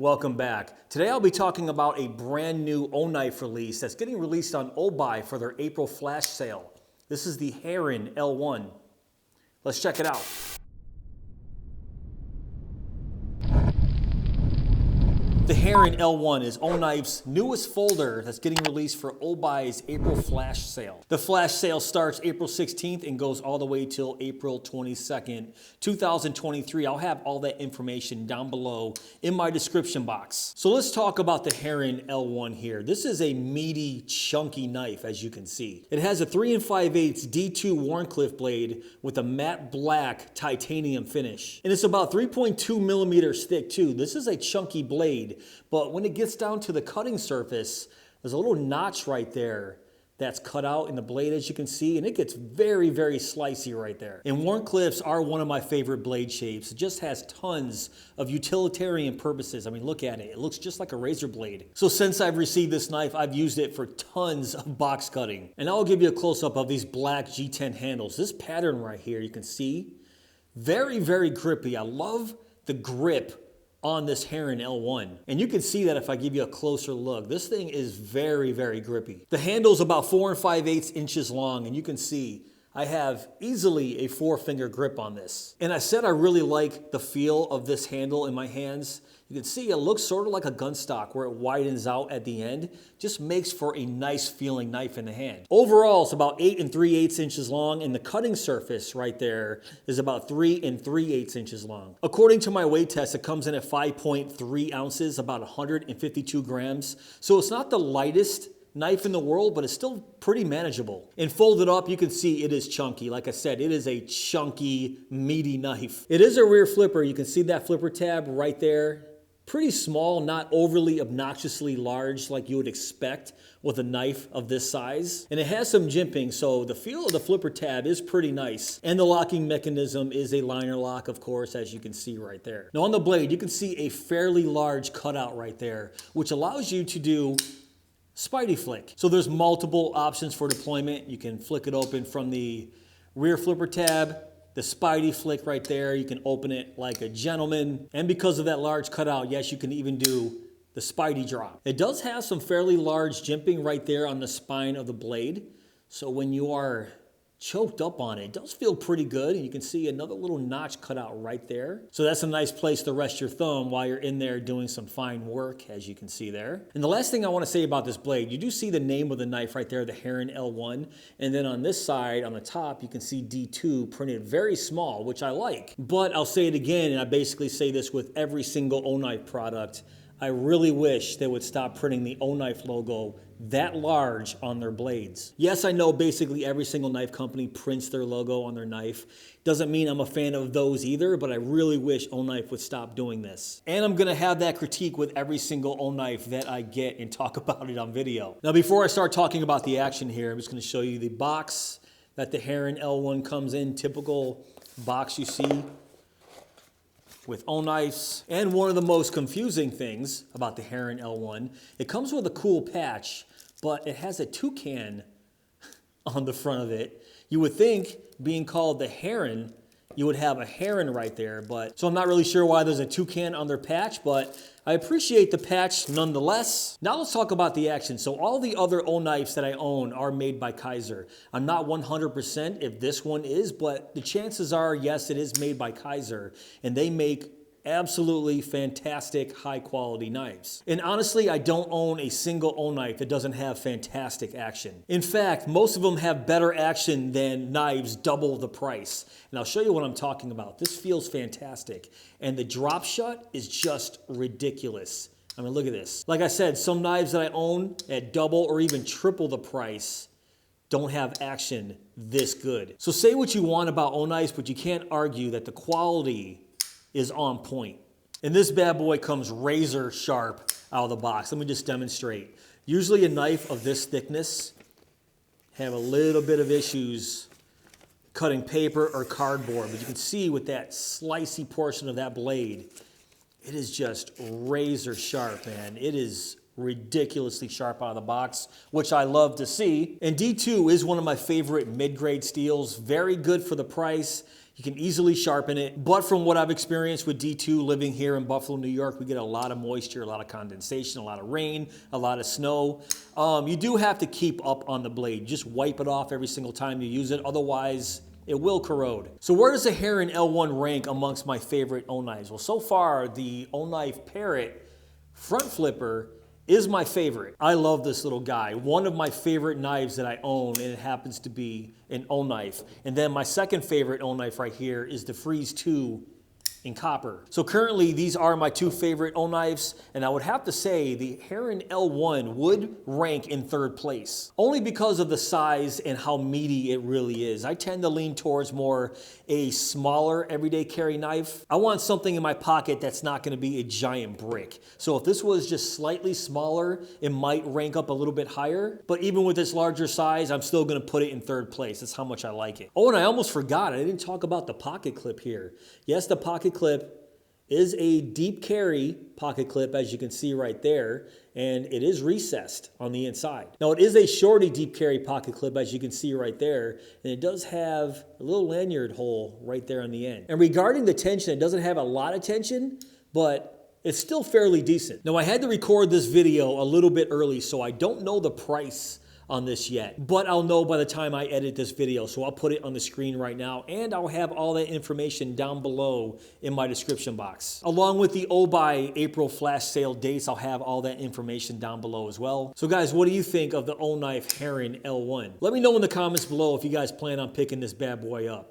Welcome back. Today I'll be talking about a brand new Oknife release that's getting released on Obuy for their April flash sale. This is the Heron L1. Let's check it out. The Heron L1 is Oknife's newest folder that's getting released for Obuy's April flash sale. The flash sale starts April 16th and goes all the way till April 22nd, 2023. I'll have all that information down below in my description box. So let's talk about the Heron L1 here. This is a meaty, chunky knife, as you can see. It has a 3 5/8 D2 Wharnclife blade with a matte black titanium finish. And it's about 3.2 millimeters thick too. This is a chunky blade. But when it gets down to the cutting surface, there's a little notch right there that's cut out in the blade, as you can see, and it gets very, very slicey right there. And Wharncliffes are one of my favorite blade shapes. It just has tons of utilitarian purposes. I mean, look at it. It looks just like a razor blade. So since I've received this knife, I've used it for tons of box cutting. And I'll give you a close-up of these black G10 handles. This pattern right here, you can see, very, very grippy. I love the grip on this Heron L1. And you can see that if I give you a closer look. This thing is very, very grippy. The handle's about 4 5/8 inches long, and you can see I have easily a 4-finger grip on this. And I said I really like the feel of this handle in my hands. You can see it looks sort of like a gun stock where it widens out at the end. Just makes for a nice feeling knife in the hand. Overall, it's about 8 3/8 inches long, and the cutting surface right there is about 3 3/8 inches long. According to my weight test, it comes in at 5.3 ounces, about 152 grams. So it's not the lightest knife in the world, but it's still pretty manageable. And folded up, you can see it is chunky. Like I said, it is a chunky, meaty knife. It is a rear flipper. You can see that flipper tab right there. Pretty small, not overly obnoxiously large like you would expect with a knife of this size. And it has some jimping, so the feel of the flipper tab is pretty nice. And the locking mechanism is a liner lock, of course, as you can see right there. Now on the blade, you can see a fairly large cutout right there, which allows you to do Spidey flick. So there's multiple options for deployment. You can flick it open from the rear flipper tab, the Spidey flick right there. You can open it like a gentleman. And because of that large cutout, yes, you can even do the Spidey drop. It does have some fairly large jimping right there on the spine of the blade. So when you are choked up on it, it does feel pretty good. And you can see another little notch cut out right there. So that's a nice place to rest your thumb while you're in there doing some fine work, as you can see there. And the last thing I want to say about this blade, you do see the name of the knife right there, the Heron L1. And then on this side, on the top, you can see D2 printed very small, which I like. But I'll say it again, and I basically say this with every single Oknife product, I really wish they would stop printing the Oknife logo that large on their blades. Yes, I know basically every single knife company prints their logo on their knife. Doesn't mean I'm a fan of those either, but I really wish Oknife would stop doing this. And I'm gonna have that critique with every single Oknife that I get and talk about it on video. Now before I start talking about the action here, I'm just gonna show you the box that the Heron L1 comes in, typical box you see with Oknifes. And one of the most confusing things about the Heron L1, it comes with a cool patch, but it has a toucan on the front of it. You would think, being called the Heron, you would have a heron right there, but so I'm not really sure why there's a toucan on their patch, but I appreciate the patch nonetheless. Now let's talk about the action. So all the other Oknifes that I own are made by Kizer. I'm not 100% if this one is, but the chances are, yes, it is made by Kizer, and they make absolutely fantastic high quality knives. And honestly, I don't own a single Oknife that doesn't have fantastic action. In fact, most of them have better action than knives double the price. And I'll show you what I'm talking about. This feels fantastic. And the drop shut is just ridiculous. I mean, look at this. Like I said, some knives that I own at double or even triple the price don't have action this good. So say what you want about Oknifes, but you can't argue that the quality is on point. And this bad boy comes razor sharp out of the box. Let me just demonstrate. Usually a knife of this thickness have a little bit of issues cutting paper or cardboard, but you can see with that slicey portion of that blade, it is just razor sharp, man. It is ridiculously sharp out of the box, which I love to see. And D2 is one of my favorite mid-grade steels. Very good for the price. You can easily sharpen it, but from what I've experienced with D2 living here in Buffalo, New York, we get a lot of moisture, a lot of condensation, a lot of rain, a lot of snow. You do have to keep up on the blade. Just wipe it off every single time you use it, otherwise it will corrode. So where does the Heron L1 rank amongst my favorite O-knives? Well, so far, the Oknife Parrot front flipper is my favorite. I love this little guy. One of my favorite knives that I own, and it happens to be an O-knife. And then my second favorite O-knife right here is the Freeze 2 in copper. So currently these are my two favorite O-knives, and I would have to say the Heron L1 would rank in third place, only because of the size and how meaty it really is. I tend to lean towards more a smaller everyday carry knife. I want something in my pocket that's not gonna be a giant brick. So if this was just slightly smaller, it might rank up a little bit higher, but even with this larger size, I'm still gonna put it in third place. That's how much I like it. Oh, and I almost forgot, I didn't talk about the pocket clip here. Yes, the pocket clip is a deep carry pocket clip, as you can see right there, and it is recessed on the inside. Now, it is a shorty deep carry pocket clip, as you can see right there, and it does have a little lanyard hole right there on the end. And regarding the tension, it doesn't have a lot of tension, but it's still fairly decent. Now, I had to record this video a little bit early, so I don't know the price on this yet, but I'll know by the time I edit this video. So I'll put it on the screen right now, and I'll have all that information down below in my description box. Along with the Obuy April flash sale dates, I'll have all that information down below as well. So guys, what do you think of the Oknife Heron L1? Let me know in the comments below if you guys plan on picking this bad boy up.